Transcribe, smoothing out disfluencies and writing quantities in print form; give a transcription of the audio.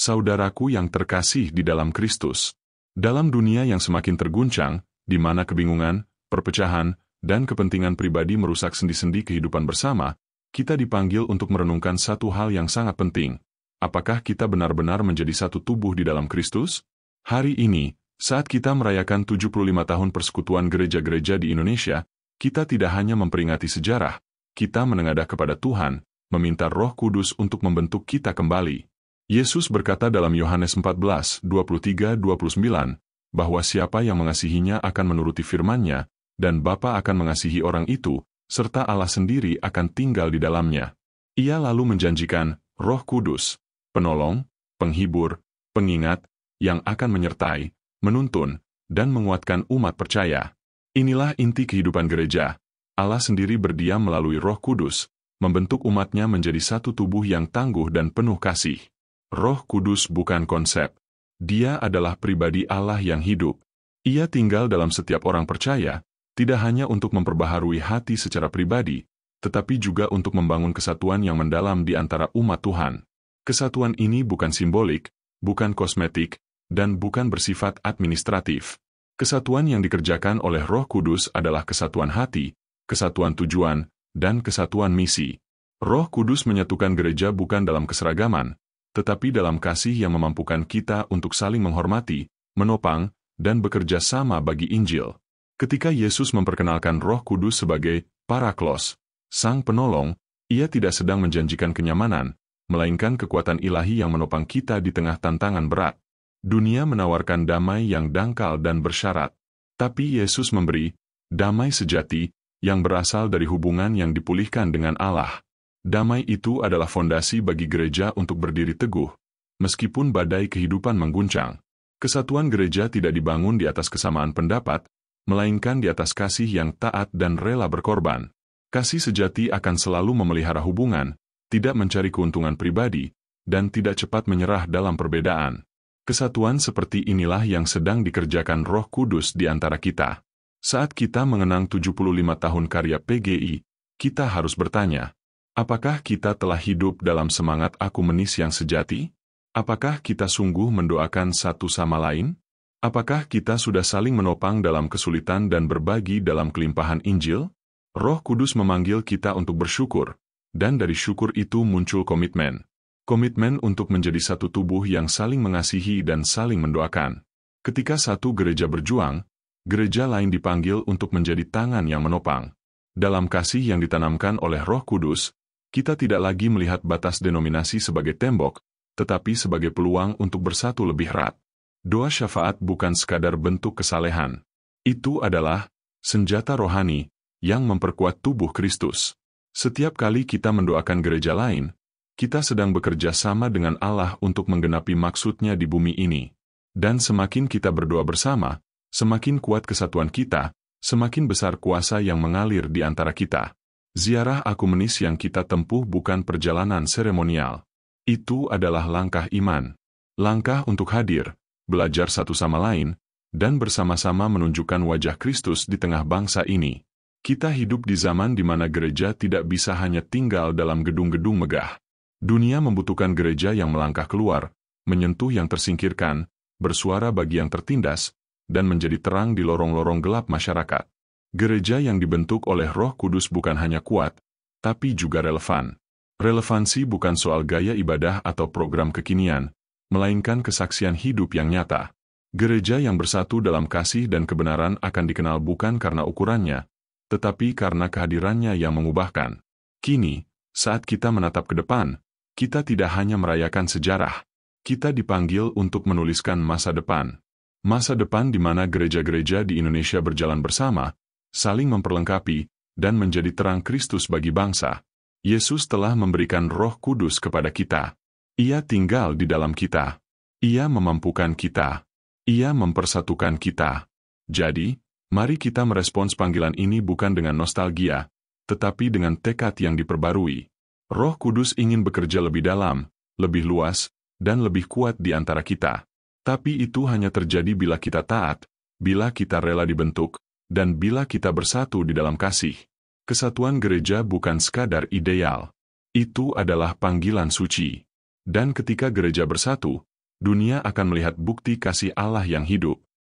Saudaraku yang terkasih di dalam Kristus. Dalam dunia yang semakin terguncang, di mana kebingungan, perpecahan, dan kepentingan pribadi merusak sendi-sendi kehidupan bersama, kita dipanggil untuk merenungkan satu hal yang sangat penting. Apakah kita benar-benar menjadi satu tubuh di dalam Kristus? Hari ini, saat kita merayakan 75 tahun persekutuan gereja-gereja di Indonesia, kita tidak hanya memperingati sejarah, kita menengadah kepada Tuhan, meminta Roh Kudus untuk membentuk kita kembali. Yesus berkata dalam Yohanes 14:23-29, bahwa siapa yang mengasihinya akan menuruti firman-Nya, dan Bapa akan mengasihi orang itu, serta Allah sendiri akan tinggal di dalamnya. Ia lalu menjanjikan Roh Kudus, penolong, penghibur, pengingat, yang akan menyertai, menuntun, dan menguatkan umat percaya. Inilah inti kehidupan gereja. Allah sendiri berdiam melalui Roh Kudus, membentuk umatnya menjadi satu tubuh yang tangguh dan penuh kasih. Roh Kudus bukan konsep. Dia adalah pribadi Allah yang hidup. Ia tinggal dalam setiap orang percaya, tidak hanya untuk memperbaharui hati secara pribadi, tetapi juga untuk membangun kesatuan yang mendalam di antara umat Tuhan. Kesatuan ini bukan simbolik, bukan kosmetik, dan bukan bersifat administratif. Kesatuan yang dikerjakan oleh Roh Kudus adalah kesatuan hati, kesatuan tujuan, dan kesatuan misi. Roh Kudus menyatukan gereja bukan dalam keseragaman, tetapi dalam kasih yang memampukan kita untuk saling menghormati, menopang, dan bekerja sama bagi Injil. Ketika Yesus memperkenalkan Roh Kudus sebagai Paraklos, Sang Penolong, Ia tidak sedang menjanjikan kenyamanan, melainkan kekuatan ilahi yang menopang kita di tengah tantangan berat. Dunia menawarkan damai yang dangkal dan bersyarat, tapi Yesus memberi damai sejati yang berasal dari hubungan yang dipulihkan dengan Allah. Damai itu adalah fondasi bagi gereja untuk berdiri teguh, meskipun badai kehidupan mengguncang. Kesatuan gereja tidak dibangun di atas kesamaan pendapat, melainkan di atas kasih yang taat dan rela berkorban. Kasih sejati akan selalu memelihara hubungan, tidak mencari keuntungan pribadi, dan tidak cepat menyerah dalam perbedaan. Kesatuan seperti inilah yang sedang dikerjakan Roh Kudus di antara kita. Saat kita mengenang 75 tahun karya PGI, kita harus bertanya, apakah kita telah hidup dalam semangat akumenis yang sejati? Apakah kita sungguh mendoakan satu sama lain? Apakah kita sudah saling menopang dalam kesulitan dan berbagi dalam kelimpahan Injil? Roh Kudus memanggil kita untuk bersyukur, dan dari syukur itu muncul komitmen. Komitmen untuk menjadi satu tubuh yang saling mengasihi dan saling mendoakan. Ketika satu gereja berjuang, gereja lain dipanggil untuk menjadi tangan yang menopang. Dalam kasih yang ditanamkan oleh Roh Kudus, kita tidak lagi melihat batas denominasi sebagai tembok, tetapi sebagai peluang untuk bersatu lebih erat. Doa syafaat bukan sekadar bentuk kesalehan. Itu adalah senjata rohani yang memperkuat tubuh Kristus. Setiap kali kita mendoakan gereja lain, kita sedang bekerja sama dengan Allah untuk menggenapi maksud-Nya di bumi ini. Dan semakin kita berdoa bersama, semakin kuat kesatuan kita, semakin besar kuasa yang mengalir di antara kita. Ziarah akumenis yang kita tempuh bukan perjalanan seremonial. Itu adalah langkah iman. Langkah untuk hadir, belajar satu sama lain, dan bersama-sama menunjukkan wajah Kristus di tengah bangsa ini. Kita hidup di zaman di mana gereja tidak bisa hanya tinggal dalam gedung-gedung megah. Dunia membutuhkan gereja yang melangkah keluar, menyentuh yang tersingkirkan, bersuara bagi yang tertindas, dan menjadi terang di lorong-lorong gelap masyarakat. Gereja yang dibentuk oleh Roh Kudus bukan hanya kuat, tapi juga relevan. Relevansi bukan soal gaya ibadah atau program kekinian, melainkan kesaksian hidup yang nyata. Gereja yang bersatu dalam kasih dan kebenaran akan dikenal bukan karena ukurannya, tetapi karena kehadirannya yang mengubahkan. Kini, saat kita menatap ke depan, kita tidak hanya merayakan sejarah, kita dipanggil untuk menuliskan masa depan. Masa depan di mana gereja-gereja di Indonesia berjalan bersama, saling memperlengkapi, dan menjadi terang Kristus bagi bangsa. Yesus telah memberikan Roh Kudus kepada kita. Ia tinggal di dalam kita. Ia memampukan kita. Ia mempersatukan kita. Jadi, mari kita merespons panggilan ini bukan dengan nostalgia, tetapi dengan tekad yang diperbarui. Roh Kudus ingin bekerja lebih dalam, lebih luas, dan lebih kuat di antara kita. Tapi itu hanya terjadi bila kita taat, bila kita rela dibentuk, dan bila kita bersatu di dalam kasih. Kesatuan gereja bukan sekadar ideal. Itu adalah panggilan suci. Dan ketika gereja bersatu, dunia akan melihat bukti kasih Allah yang hidup.